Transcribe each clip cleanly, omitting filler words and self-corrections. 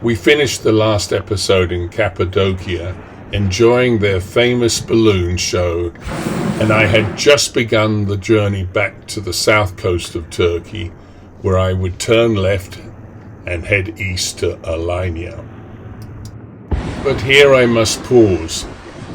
We finished the last episode in Cappadocia, enjoying their famous balloon show, and I had just begun the journey back to the south coast of Turkey, where I would turn left and head east to Alanya. But here I must pause,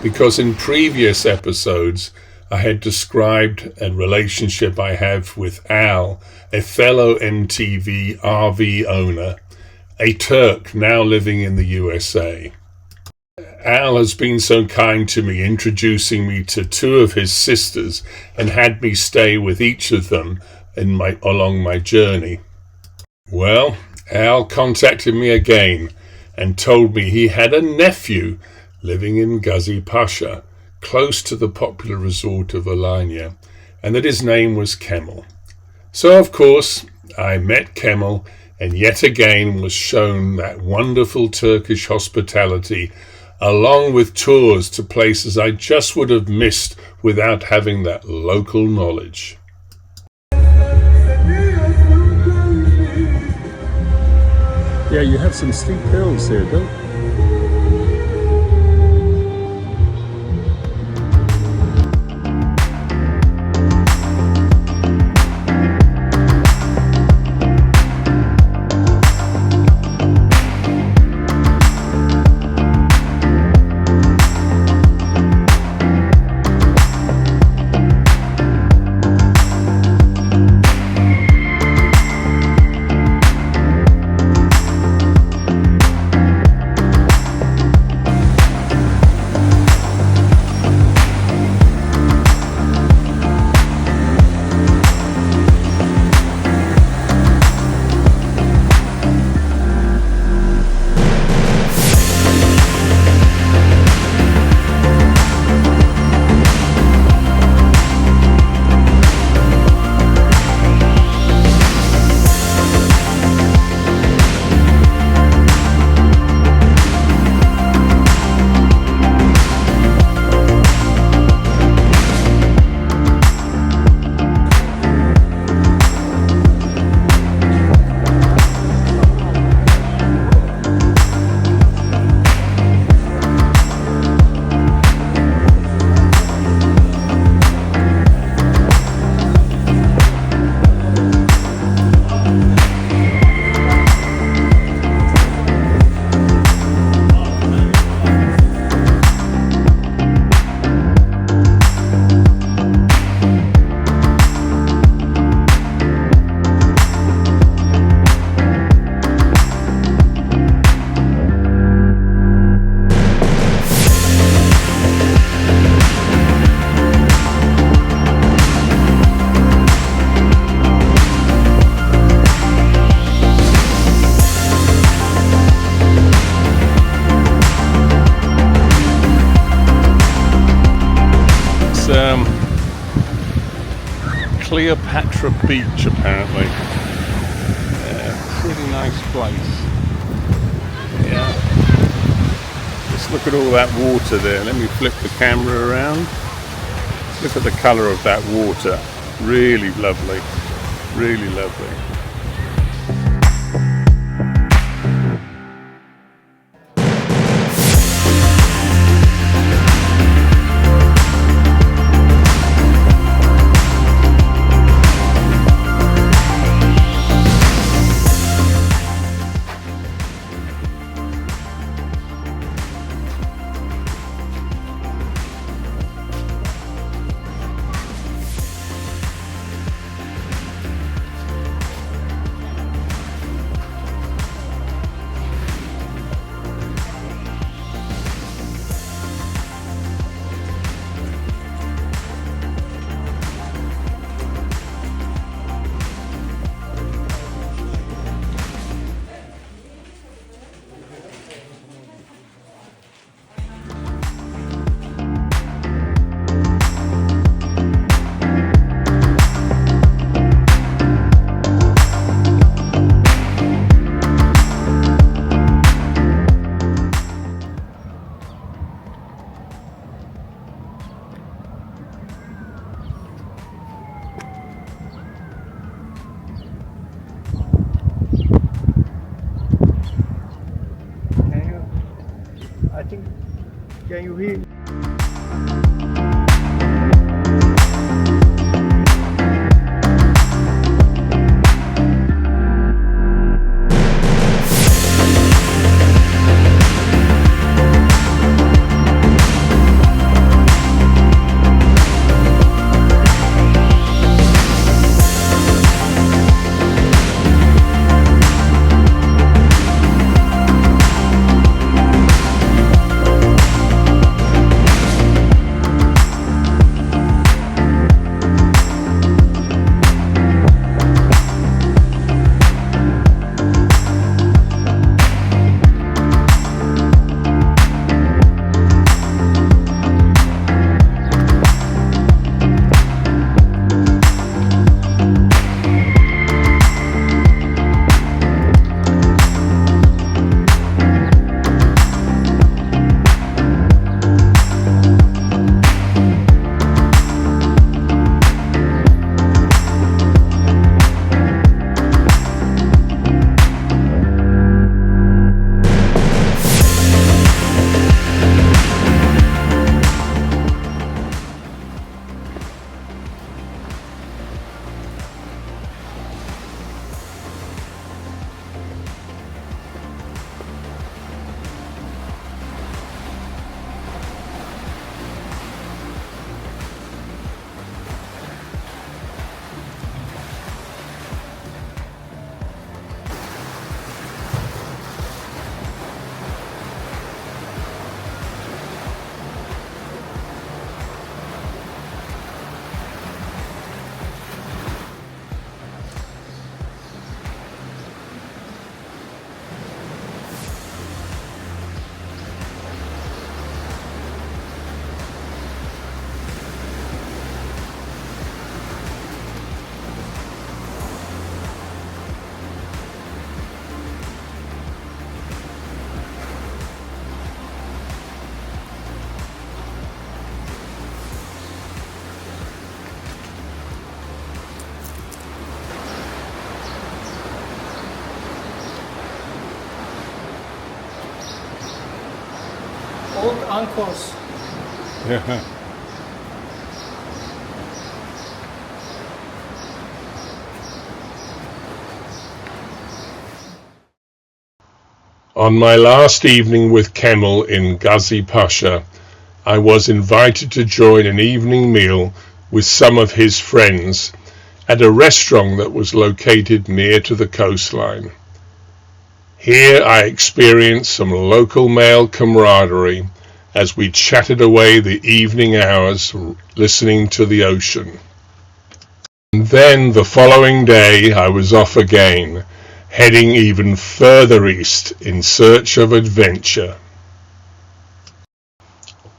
because in previous episodes I had described a relationship I have with Al, a fellow MTV RV owner, a Turk now living in the USA. Al has been so kind to me, introducing me to two of his sisters and had me stay with each of them along my journey. Well, Al contacted me again and told me he had a nephew living in Gazi Pasha, close to the popular resort of Alanya, and that his name was Kemal. So, of course, I met Kemal and yet again was shown that wonderful Turkish hospitality, along with tours to places I just would have missed without having that local knowledge. Yeah, you have some steep hills here, don't you? Cleopatra Beach, apparently. Pretty nice place. Yeah. Just look at all that water there. Let me flip the camera around. Look at the colour of that water. Really lovely. Really lovely. Can you hear? Old uncles. Yeah. On my last evening with Kemal in Gazi Pasha, I was invited to join an evening meal with some of his friends at a restaurant that was located near to the coastline. Here I experienced some local male camaraderie as we chatted away the evening hours listening to the ocean. And then the following day I was off again, heading even further east in search of adventure.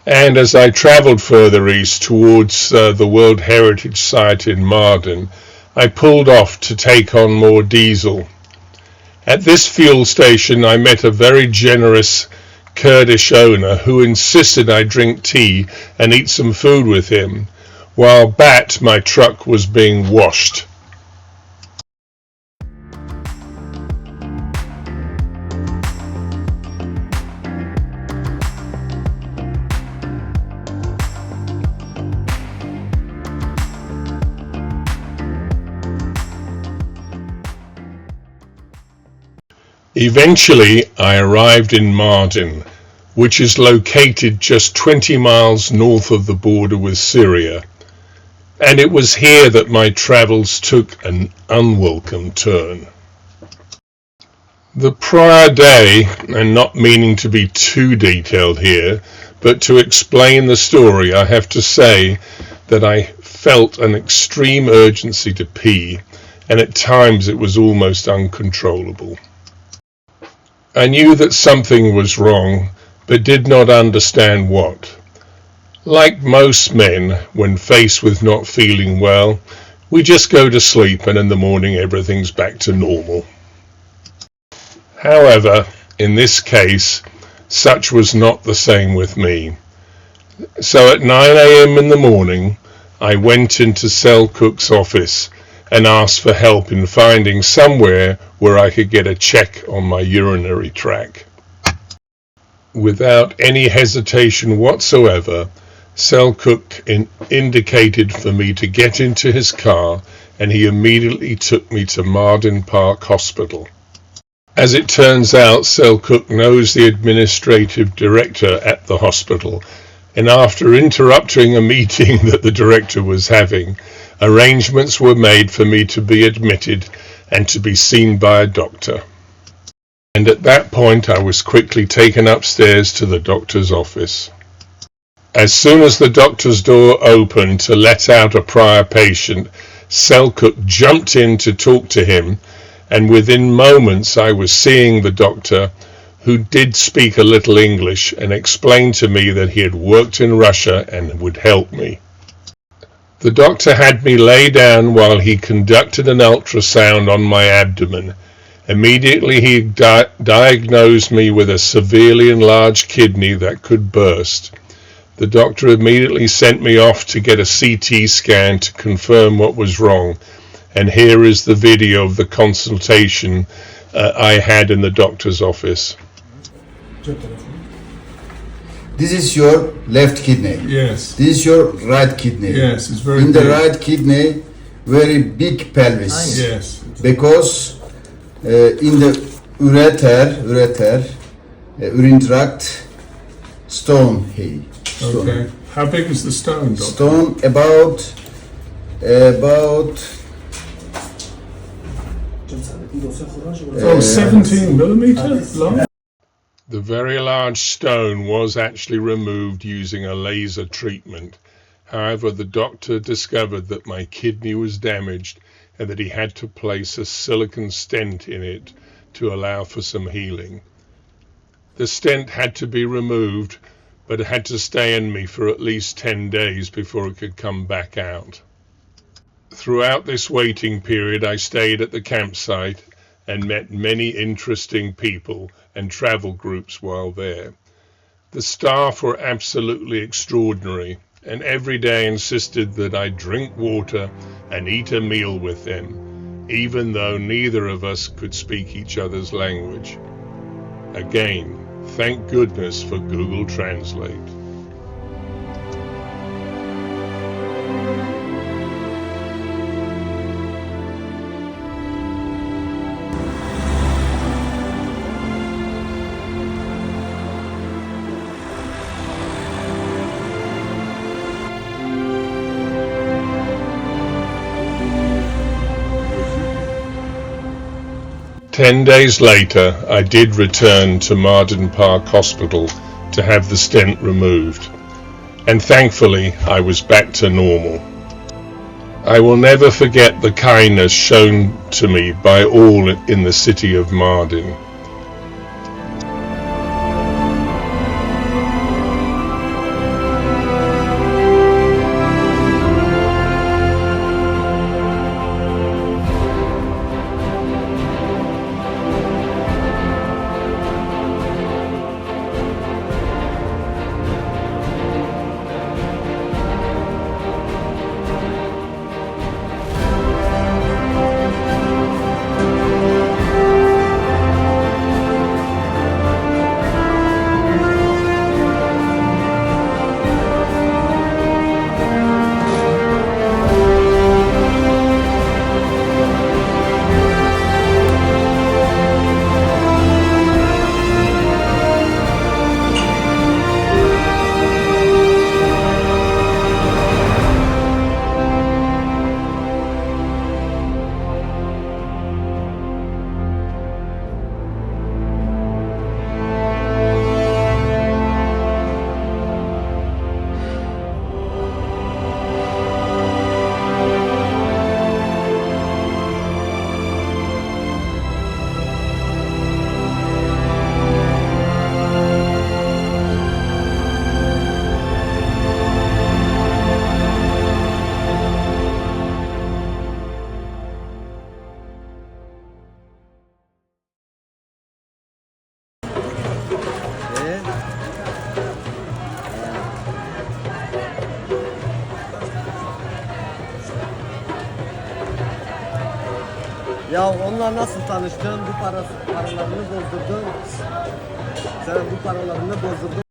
And as I travelled further east towards the World Heritage Site in Mardin, I pulled off to take on more diesel. At this fuel station I met a very generous Kurdish owner who insisted I drink tea and eat some food with him, while my truck was being washed. Eventually I arrived in Mardin, which is located just 20 miles north of the border with Syria, and it was here that my travels took an unwelcome turn. The prior day, and not meaning to be too detailed here, but to explain the story, I have to say that I felt an extreme urgency to pee, and at times it was almost uncontrollable. I knew that something was wrong, but did not understand what. Like most men, when faced with not feeling well, we just go to sleep and in the morning everything's back to normal. However, in this case, such was not the same with me. So at 9 a.m. in the morning, I went into Cell Cook's office and asked for help in finding somewhere where I could get a check on my urinary tract. Without any hesitation whatsoever, Selçuk indicated for me to get into his car, and he immediately took me to Mardin Park Hospital. As it turns out, Selçuk knows the administrative director at the hospital, and after interrupting a meeting that the director was having, arrangements were made for me to be admitted and to be seen by a doctor. And at that point I was quickly taken upstairs to the doctor's office. As soon as the doctor's door opened to let out a prior patient, Selçuk jumped in to talk to him, and within moments I was seeing the doctor, who did speak a little English, and explained to me that he had worked in Russia and would help me. The doctor had me lay down while he conducted an ultrasound on my abdomen. Immediately he diagnosed me with a severely enlarged kidney that could burst. The doctor immediately sent me off to get a CT scan to confirm what was wrong, and here is the video of the consultation I had in the doctor's office. This is your left kidney. Yes. This is your right kidney. Yes, it's very In the big. right kidney, very big pelvis. Yes. Because in the ureter, urine tract, stone here. Stone. Okay. How big is the stone, doctor? Stone about Oh, 17 millimeter long? The very large stone was actually removed using a laser treatment. However, the doctor discovered that my kidney was damaged and that he had to place a silicone stent in it to allow for some healing. The stent had to be removed, but it had to stay in me for at least 10 days before it could come back out. Throughout this waiting period, I stayed at the campsite and met many interesting people and travel groups while there. The staff were absolutely extraordinary, and every day insisted that I drink water and eat a meal with them, even though neither of us could speak each other's language. Again, thank goodness for Google Translate. Ten days later, I did return to Mardin Park Hospital to have the stent removed, and thankfully I was back to normal. I will never forget the kindness shown to me by all in the city of Mardin. Ya onunla nasıl tanıştın? Bu paralarını bozdurdun. Sen bu paralarını bozdurdun.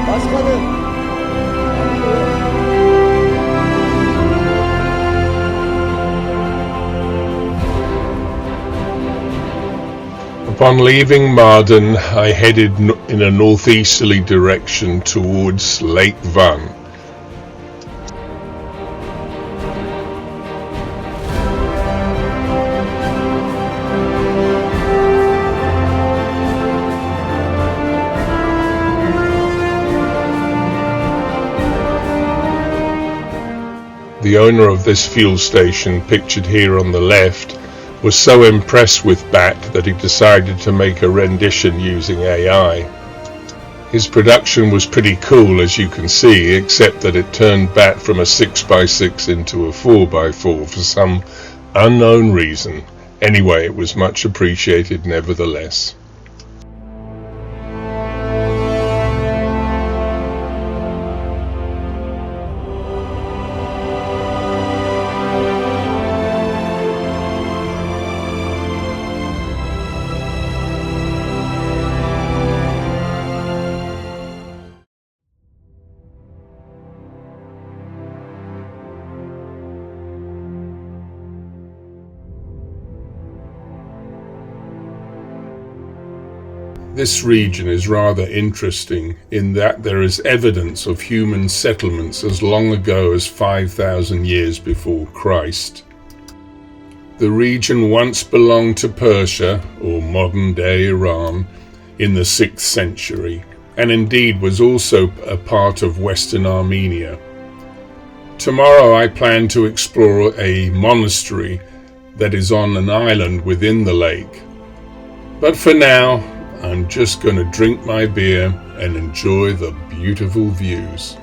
Başkanım. Upon leaving Marden, I headed in a northeasterly direction towards Lake Van. The owner of this fuel station, pictured here on the left, was so impressed with BAT that he decided to make a rendition using AI. His production was pretty cool, as you can see, except that it turned BAT from a 6x6 into a 4x4 for some unknown reason. Anyway, it was much appreciated nevertheless. This region is rather interesting in that there is evidence of human settlements as long ago as 5,000 years before Christ. The region once belonged to Persia, or modern-day Iran, in the 6th century, and indeed was also a part of Western Armenia. Tomorrow I plan to explore a monastery that is on an island within the lake. But for now, I'm just going to drink my beer and enjoy the beautiful views.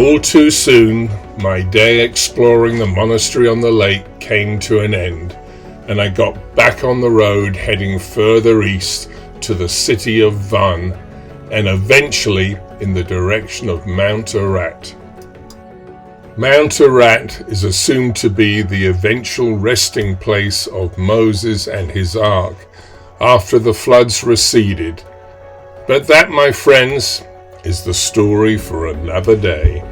All too soon, my day exploring the monastery on the lake came to an end, and I got back on the road heading further east to the city of Van, and eventually in the direction of Mount Ararat. Mount Ararat is assumed to be the eventual resting place of Moses and his ark after the floods receded. But that, my friends, is the story for another day.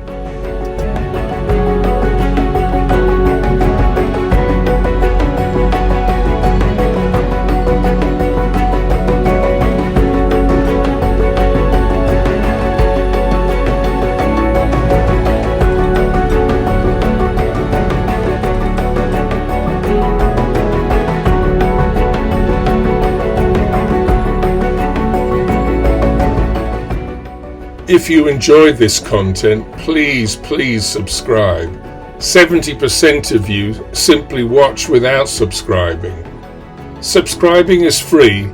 If you enjoyed this content, please subscribe. 70% of you simply watch without subscribing. Subscribing is free,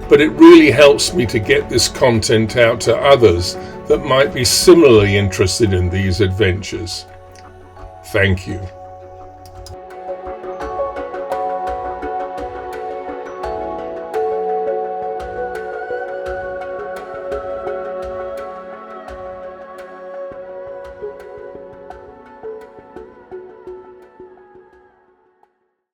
but it really helps me to get this content out to others that might be similarly interested in these adventures. Thank you.